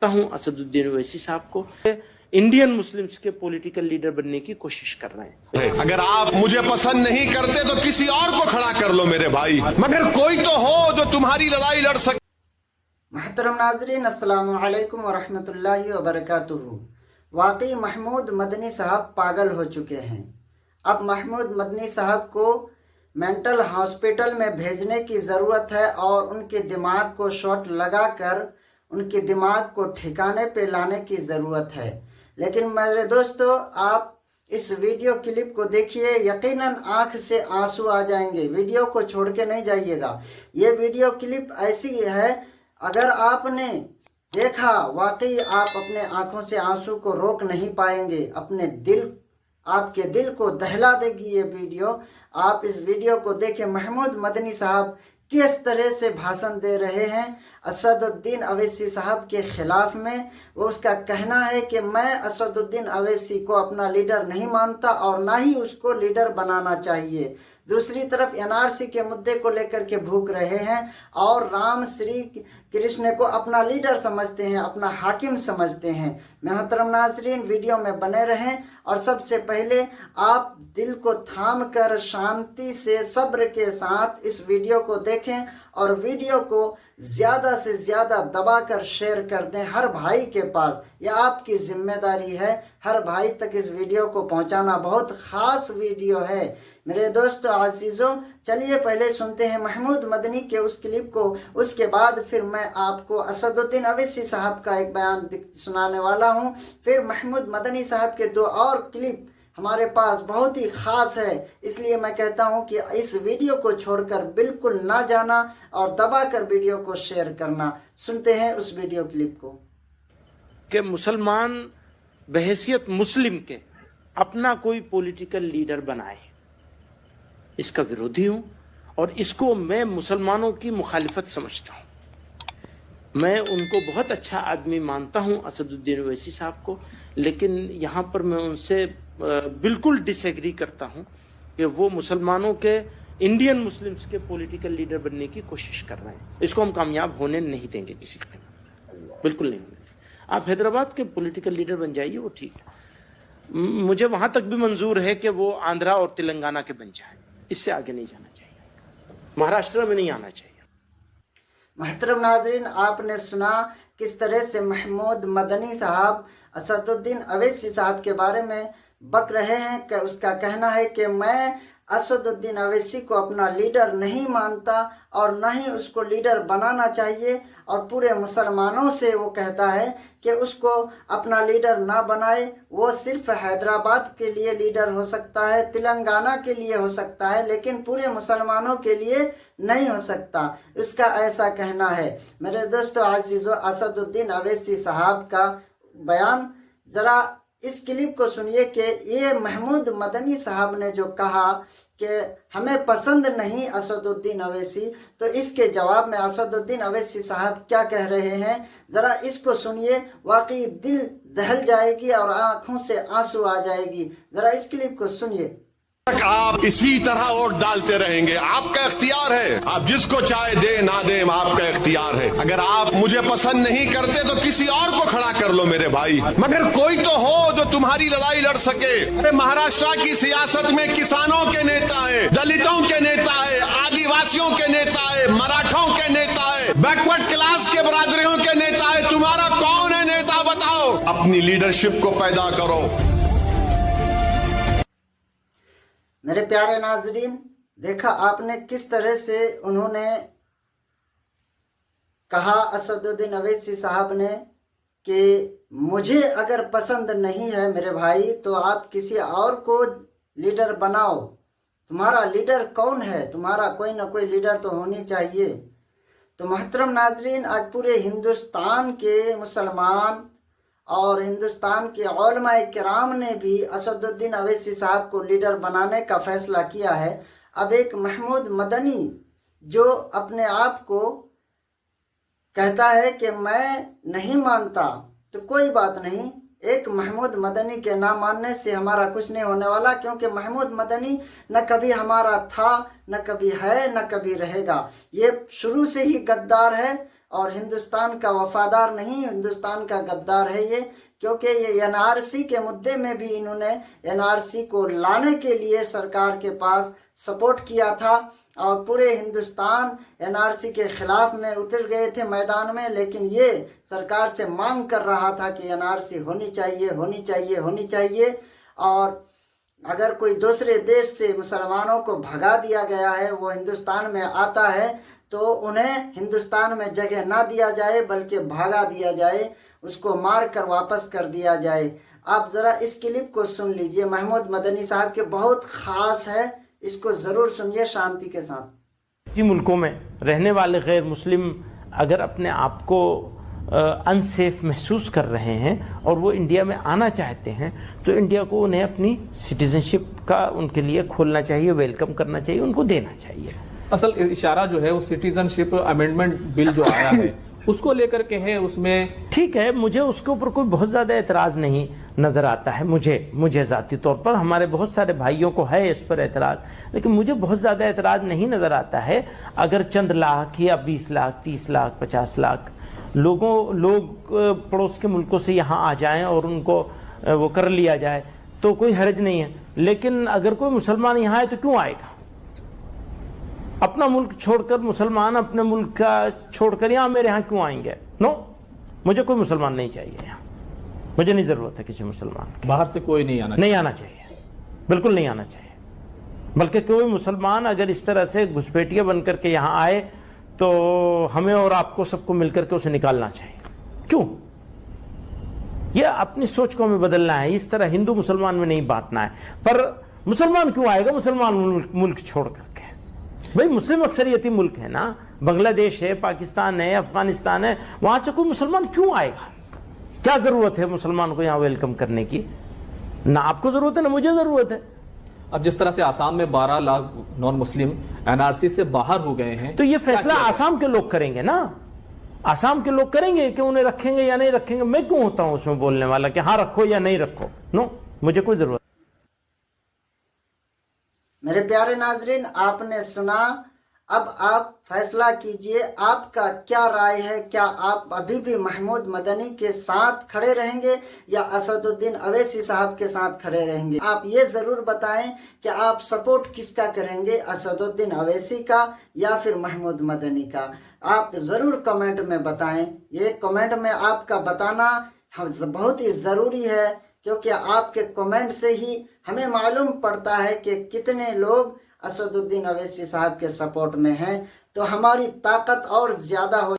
हूं असदुद्दीन ओवैसी साहब को इंडियन मुस्लिम्स के पॉलिटिकल लीडर बनने की कोशिश कर रहे हैं। अगर आप मुझे पसंद नहीं करते तो किसी और को खड़ा कर लो मेरे भाई, मगर कोई तो हो जो तुम्हारी लड़ाई लड़ सके। महतरम नाज़रीन, अस्सलामु अलैकुम व रहमतुल्लाहि व बरकातुहू। वाकई महमूद मदनी साहब पागल हो चुके हैं। अब महमूद मदनी साहब को मेंटल हॉस्पिटल में भेजने की ज़रूरत है और उनके दिमाग को शॉट लगाकर उनके दिमाग को ठिकाने पे लाने की ज़रूरत है। लेकिन मेरे दोस्तों, आप इस वीडियो क्लिप को देखिए, यकीनन आंख से आंसू आ जाएंगे। वीडियो को छोड़ के नहीं जाइएगा। ये वीडियो क्लिप ऐसी है, अगर आपने देखा वाकई आप अपने आंखों से आंसू को रोक नहीं पाएंगे। आपके दिल को दहला देगी ये वीडियो। आप इस वीडियो को देखें। महमूद मदनी साहब किस तरह से भाषण दे रहे हैं असदुद्दीन अवैसी साहब के खिलाफ में। वो उसका कहना है कि मैं असदुद्दीन अवैसी को अपना लीडर नहीं मानता और ना ही उसको लीडर बनाना चाहिए। दूसरी तरफ एनआरसी के मुद्दे को लेकर के भूख रहे हैं और राम श्री कृष्ण को अपना लीडर समझते हैं, अपना हाकिम समझते हैं। मोहतरम नाज़रीन, वीडियो में बने रहें और सबसे पहले आप दिल को थाम कर शांति से सब्र के साथ इस वीडियो को देखें और वीडियो को ज़्यादा से ज़्यादा दबाकर शेयर कर दें हर भाई के पास। यह आपकी जिम्मेदारी है, हर भाई तक इस वीडियो को पहुंचाना। बहुत ख़ास वीडियो है मेरे दोस्तों अजीज़ों। चलिए पहले सुनते हैं महमूद मदनी के उस क्लिप को, उसके बाद फिर मैं आपको असदुद्दीन अवैसी साहब का एक बयान सुनाने वाला हूं। फिर महमूद मदनी साहब के दो और क्लिप हमारे पास बहुत ही ख़ास है, इसलिए मैं कहता हूं कि इस वीडियो को छोड़कर बिल्कुल ना जाना और दबाकर वीडियो को शेयर करना। सुनते हैं उस वीडियो क्लिप को। कि मुसलमान बहैसियत मुस्लिम के अपना कोई पॉलिटिकल लीडर बनाए, इसका विरोधी हूं और इसको मैं मुसलमानों की मुखालिफत समझता हूं। मैं उनको बहुत अच्छा आदमी मानता हूं असदुद्दीन ओवैसी साहब को, लेकिन यहाँ पर मैं उनसे बिल्कुल डिसएग्री करता हूं कि वो मुसलमानों के इंडियन मुस्लिम्स के पॉलिटिकल लीडर बनने की कोशिश कर रहे हैं। इसको हम कामयाब होने नहीं देंगे किसी को, बिल्कुल नहीं होने। आप हैदराबाद के पॉलिटिकल लीडर बन जाइए, वो ठीक है। मुझे वहां तक भी मंजूर है कि वो आंध्रा और तेलंगाना के बन जाए, इससे आगे नहीं जाना चाहिए, महाराष्ट्र में नहीं आना चाहिए। महतरम नाज़रीन, आपने सुना किस तरह से महमूद मदनी साहब असदुद्दीन अवैसी साहब के बारे में बक रहे हैं कि उसका कहना है कि मैं असदुद्दीन अवैसी को अपना लीडर नहीं मानता और न ही उसको लीडर बनाना चाहिए। और पूरे मुसलमानों से वो कहता है कि उसको अपना लीडर ना बनाए। वो सिर्फ हैदराबाद के लिए लीडर हो सकता है, तेलंगाना के लिए हो सकता है, लेकिन पूरे मुसलमानों के लिए नहीं हो सकता। इसका ऐसा कहना है। मेरे दोस्तों अजीजों, असदुद्दीन अवैसी साहब का बयान जरा इस क्लिप को सुनिए कि ये महमूद मदनी साहब ने जो कहा कि हमें पसंद नहीं असदुद्दीन अवैसी, तो इसके जवाब में असदुद्दीन अवैसी साहब क्या कह रहे हैं, जरा इसको सुनिए। वाकई दिल दहल जाएगी और आंखों से आंसू आ जाएगी। जरा इस क्लिप को सुनिए। आप इसी तरह वोट डालते रहेंगे, आपका इख्तियार है। आप जिसको चाहे दे ना दे, आपका इख्तियार है। अगर आप मुझे पसंद नहीं करते तो किसी और को खड़ा कर लो मेरे भाई, मगर कोई तो हो जो तुम्हारी लड़ाई लड़ सके। अरे महाराष्ट्र की सियासत में किसानों के नेता है, दलितों के नेता है, आदिवासियों के नेता है, मराठों के नेता है, बैकवर्ड क्लास के बरादरियों के नेता है। तुम्हारा कौन है नेता, बताओ। अपनी लीडरशिप को पैदा करो। मेरे प्यारे नाजरीन, देखा आपने किस तरह से उन्होंने कहा असदुद्दीन अवैसी साहब ने कि मुझे अगर पसंद नहीं है मेरे भाई तो आप किसी और को लीडर बनाओ। तुम्हारा लीडर कौन है? तुम्हारा कोई ना कोई लीडर तो होनी चाहिए। तो महतरम नाजरीन, आज पूरे हिंदुस्तान के मुसलमान और हिंदुस्तान के उलमाए किराम ने भी असदुद्दीन अवैसी साहब को लीडर बनाने का फैसला किया है। अब एक महमूद मदनी जो अपने आप को कहता है कि मैं नहीं मानता, तो कोई बात नहीं। एक महमूद मदनी के ना मानने से हमारा कुछ नहीं होने वाला, क्योंकि महमूद मदनी न कभी हमारा था, न कभी है, न कभी रहेगा। ये शुरू से ही गद्दार है اور ہندوستان کا وفادار نہیں، ہندوستان کا غدار ہے یہ، کیونکہ یہ این آر سی کے مدعے میں بھی انہوں نے این آر سی کو لانے کے لیے سرکار کے پاس سپورٹ کیا تھا، اور پورے ہندوستان این آر سی کے خلاف میں اتر گئے تھے میدان میں، لیکن یہ سرکار سے مانگ کر رہا تھا کہ این آر سی ہونی چاہیے، ہونی چاہیے، ہونی چاہیے، اور اگر کوئی دوسرے دیش سے مسلمانوں کو بھگا دیا گیا ہے، وہ ہندوستان میں آتا ہے تو انہیں ہندوستان میں جگہ نہ دیا جائے بلکہ بھگا دیا جائے، اس کو مار کر واپس کر دیا جائے۔ آپ ذرا اس کلپ کو سن لیجئے، محمود مدنی صاحب کے بہت خاص ہے، اس کو ضرور سنیے شانتی کے ساتھ۔ ملکوں میں رہنے والے غیر مسلم اگر اپنے آپ کو انسیف محسوس کر رہے ہیں اور وہ انڈیا میں آنا چاہتے ہیں تو انڈیا کو انہیں اپنی سٹیزنشپ کا ان کے لیے کھولنا چاہیے، ویلکم کرنا چاہیے، ان کو دینا چاہیے۔ اصل اشارہ جو ہے وہ سٹیزنشپ امینڈمنٹ بل جو آیا ہے اس کو لے کر کے ہے، اس میں ٹھیک ہے، مجھے اس کے اوپر کوئی بہت زیادہ اعتراض نہیں نظر آتا ہے، مجھے ذاتی طور پر، ہمارے بہت سارے بھائیوں کو ہے اس پر اعتراض، لیکن مجھے بہت زیادہ اعتراض نہیں نظر آتا ہے اگر چند لاکھ یا 20 لاکھ 30 لاکھ 50 لاکھ لوگ پڑوس کے ملکوں سے یہاں آ جائیں اور ان کو وہ کر لیا جائے تو کوئی حرج نہیں ہے، لیکن اگر کوئی مسلمان یہاں ہے تو کیوں آئے گا؟ اپنا ملک چھوڑ کر مسلمان اپنے ملک کا چھوڑ کر یہاں میرے ہاں کیوں آئیں گے؟ نو، مجھے کوئی مسلمان نہیں چاہیے یہاں، مجھے نہیں ضرورت ہے کسی مسلمان کی، باہر سے کوئی نہیں آنا چاہیے، بالکل نہیں آنا چاہیے، بلکہ کوئی مسلمان اگر اس طرح سے گھسپیٹیاں بن کر کے یہاں آئے تو ہمیں اور آپ کو سب کو مل کر کے اسے نکالنا چاہیے۔ کیوں؟ یہ اپنی سوچ کو ہمیں بدلنا ہے، اس طرح ہندو مسلمان میں نہیں بانٹنا ہے۔ پر مسلمان کیوں آئے گا مسلمان ملک چھوڑ کر کے؟ بھئی مسلم اکثریتی ملک ہے نا، بنگلہ دیش ہے، پاکستان ہے، افغانستان ہے، وہاں سے کوئی مسلمان کیوں آئے گا؟ کیا ضرورت ہے مسلمان کو یہاں ویلکم کرنے کی؟ نہ آپ کو ضرورت ہے نہ مجھے ضرورت ہے۔ اب جس طرح سے آسام میں 12 لاکھ نان مسلم این آر سی سے باہر ہو گئے ہیں تو یہ فیصلہ آسام کے لوگ کریں گے نا، آسام کے لوگ کریں گے کہ انہیں رکھیں گے یا نہیں رکھیں گے۔ میں کیوں ہوتا ہوں اس میں بولنے والا کہ ہاں رکھو یا نہیں رکھو؟ نو، مجھے کوئی ضرورت۔ میرے پیارے ناظرین، آپ نے سنا، اب آپ فیصلہ کیجئے آپ کا کیا رائے ہے، کیا آپ ابھی بھی محمود مدنی کے ساتھ کھڑے رہیں گے یا اسد الدین اویسی صاحب کے ساتھ کھڑے رہیں گے؟ آپ یہ ضرور بتائیں کہ آپ سپورٹ کس کا کریں گے، اسد الدین اویسی کا یا پھر محمود مدنی کا؟ آپ ضرور کمنٹ میں بتائیں، یہ کمنٹ میں آپ کا بتانا بہت ہی ضروری ہے، کیونکہ آپ کے کمنٹ سے ہی ہمیں معلوم پڑتا ہے کہ کتنے لوگ اسد الدین اویسی صاحب کے سپورٹ میں ہیں، تو ہماری طاقت اور زیادہ ہو